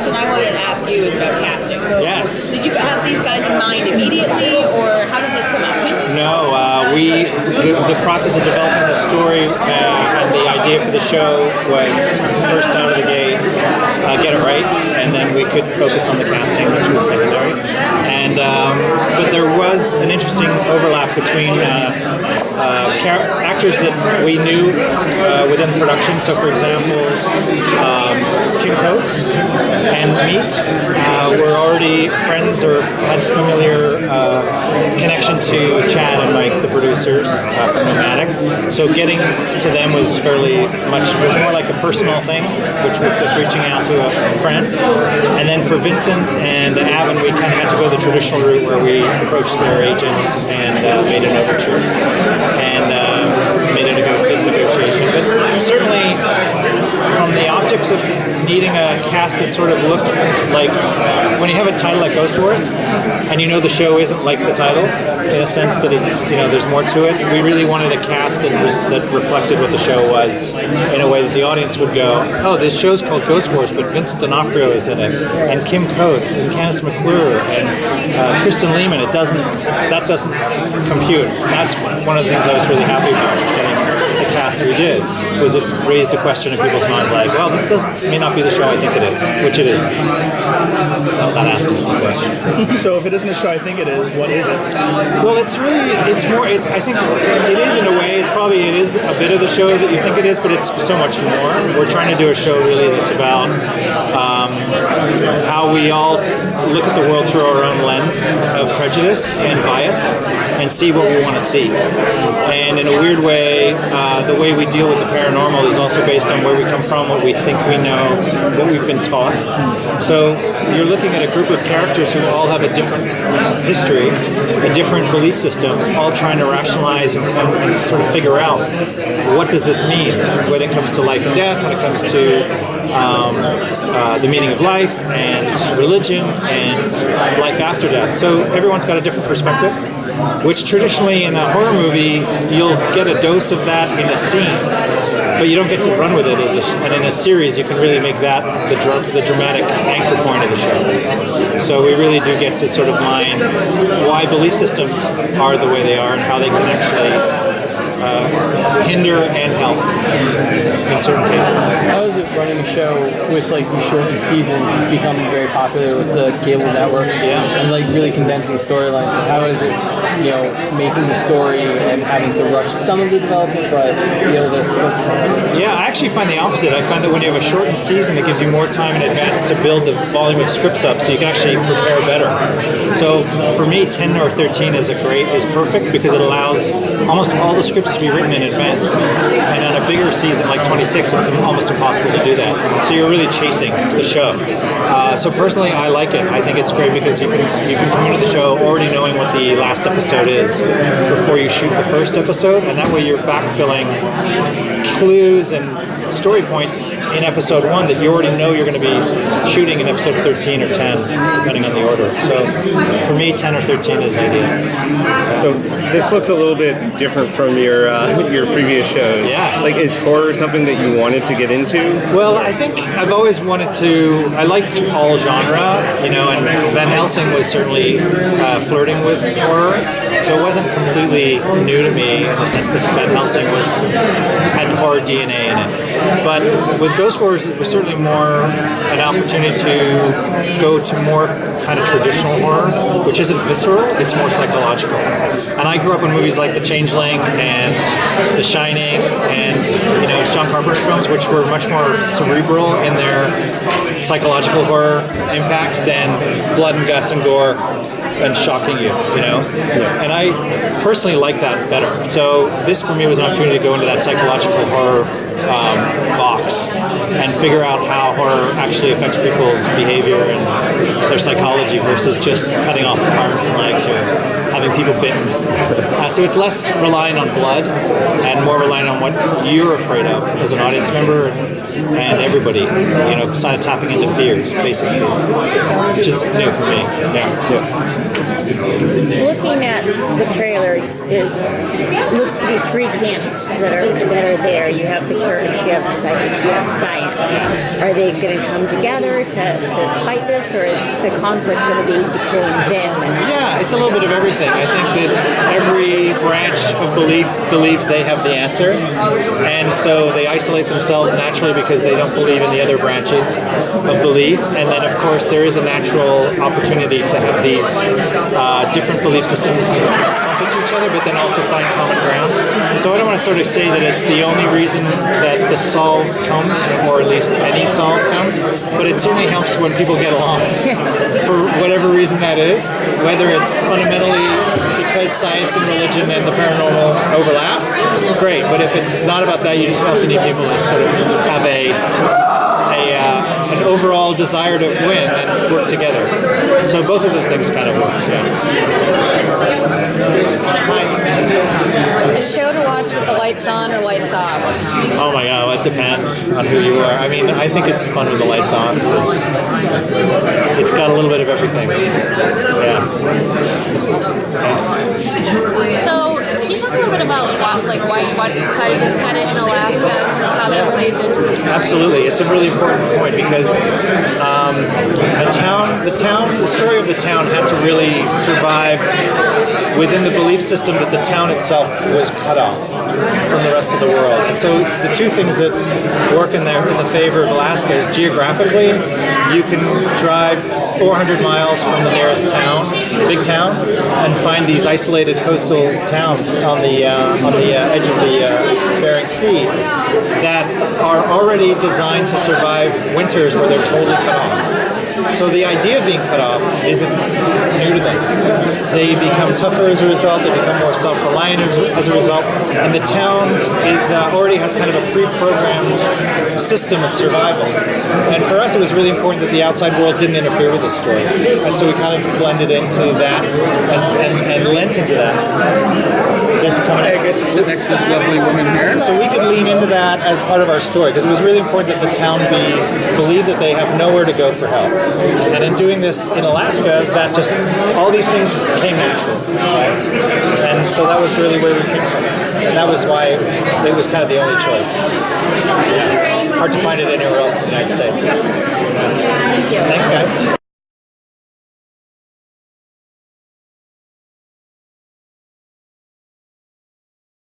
question I wanted to ask you is about casting. So Yes. Did you have these guys in mind immediately, or how did this come up? No, the process of developing the story and the idea for the show was first out of the gate, get it right, and then we could focus on the casting, which was secondary. And but there was an interesting overlap between actors that we knew within the production. So, for example, Kim Coates and Meat were already friends or had familiar connection to Chad and Mike, the producers from Nomadic. So getting to them was was more like a personal thing, which was just reaching out to a friend. And then for Vincent and Avon, we kind of had to go the traditional route where we approached their agents and made an overture and made a good negotiation. But certainly, from the optics of needing a cast that sort of looked like, when you have a title like Ghost Wars, and you know the show isn't like the title, in a sense that it's, there's more to it, we really wanted a cast that reflected what the show was in a way that the audience would go, oh, this show's called Ghost Wars, but Vincent D'Onofrio is in it, and Kim Coates, and Candice McClure, and Kristen Lehman. That doesn't compute. That's one of the things I was really happy about getting the cast we did, was it raised a question in people's minds like, well, this may not be the show I think it is, which it is. That answers the question. So if it isn't a show I think it is, what is it? Well, I think it is in a way, it is a bit of the show that you think it is, but it's so much more. We're trying to do a show really that's about how we all look at the world through our own lens of prejudice and bias and see what we want to see. And in a weird way, the way we deal with the paranormal is also based on where we come from, what we think we know, what we've been taught. So you're looking at a group of characters who all have a different history, a different belief system, all trying to rationalize and sort of figure out what does this mean when it comes to life and death, when it comes to the meaning of life and religion and life after death. So everyone's got a different perspective, which traditionally in a horror movie, you'll get a dose of that in a scene, but you don't get to run with it. And in a series, you can really make that the dramatic anchor point of the show. So we really do get to sort of mine why belief systems are the way they are and how they can actually hinder and help in certain cases. How is it running a show with like these shortened seasons becoming very popular with the cable networks? Yeah. And like really condensing storylines? How is it, making the story and having to rush some of the development, but be able to focus on it? Yeah, I actually find the opposite. I find that when you have a shortened season, it gives you more time in advance to build the volume of scripts up so you can actually prepare better. So for me, 10 or 13 is perfect because it allows almost all the scripts to be written in advance. And on a bigger season like 26, it's almost impossible to do that. So you're really chasing the show. So personally, I like it. I think it's great because you can come into the show already knowing what the last episode is before you shoot the first episode, and that way you're backfilling clues and story points in episode 1 that you already know you're going to be shooting in episode 13 or 10, depending on the order. So for me, 10 or 13 is ideal. So this looks a little bit different from your previous shows. Yeah. Like, is horror something that you wanted to get into? Well, I think I've always wanted to. I like all genre, and Van Helsing was certainly flirting with horror, so it wasn't completely new to me in the sense that Van Helsing had horror DNA in it. But with Ghost Wars, it was certainly more an opportunity to go to more kind of traditional horror, which isn't visceral, it's more psychological. And I grew up in movies like The Changeling and The Shining and, John Carpenter films, which were much more cerebral in their psychological horror impact than blood and guts and gore and shocking you. And I personally like that better. So this for me was an opportunity to go into that psychological horror box and figure out how horror actually affects people's behavior and their psychology versus just cutting off arms and legs or having people bitten. So it's less reliant on blood and more reliant on what you're afraid of as an audience member and everybody, kind of tapping into fears, basic fears, which is new for me. Yeah. Looking at the trailer is looks to be three camps that are there. You have the church, you have the psychics, you have science. Are they going to come together to fight this, or is the conflict going to be between them and Yeah, it's a little bit of everything. I think that every branch of belief believes they have the answer, and so they isolate themselves naturally because they don't believe in the other branches of belief. And then, of course, there is a natural opportunity to have these different belief systems bump into each other, but then also find common ground. So I don't want to sort of say that it's the only reason that the solve comes, or at least any solve comes, but it certainly helps when people get along for whatever reason that is, whether it's fundamentally because science and religion and the paranormal overlap, great. But if it's not about that, you just also need people to sort of have an overall desire to win and work together. So both of those things kind of work. A show to watch with the lights on or lights off? Oh my god, it depends on who you are. I mean, I think it's fun with the lights off because it's got a little bit of everything. Yeah. So, can you talk a little bit about why you decided to set it in Alaska, how that plays into the story? Absolutely, it's a really important point because the story of the town had to really survive within the belief system that the town itself was cut off from the rest of the world. And so the two things that work in the favor of Alaska is geographically, you can drive 400 miles from the nearest town, big town, and find these isolated coastal towns on the edge of the Bering Sea that are already designed to survive winters where they're totally cut off. So the idea of being cut off isn't new to them. They become tougher as a result, they become more self-reliant as a result, and the town already has kind of a pre-programmed system of survival. And for us it was really important that the outside world didn't interfere with the story. And so we kind of blended into that and lent into that. Thanks for coming in. I get to sit next to this lovely woman here. So we could lean into that as part of our story because it was really important that the town believe that they have nowhere to go for help. And in doing this in Alaska, that just all these things came natural, right? And so that was really where we came from, and that was why it was kind of the only choice. Hard to find it anywhere else in the United States. Thank you. Thanks, guys.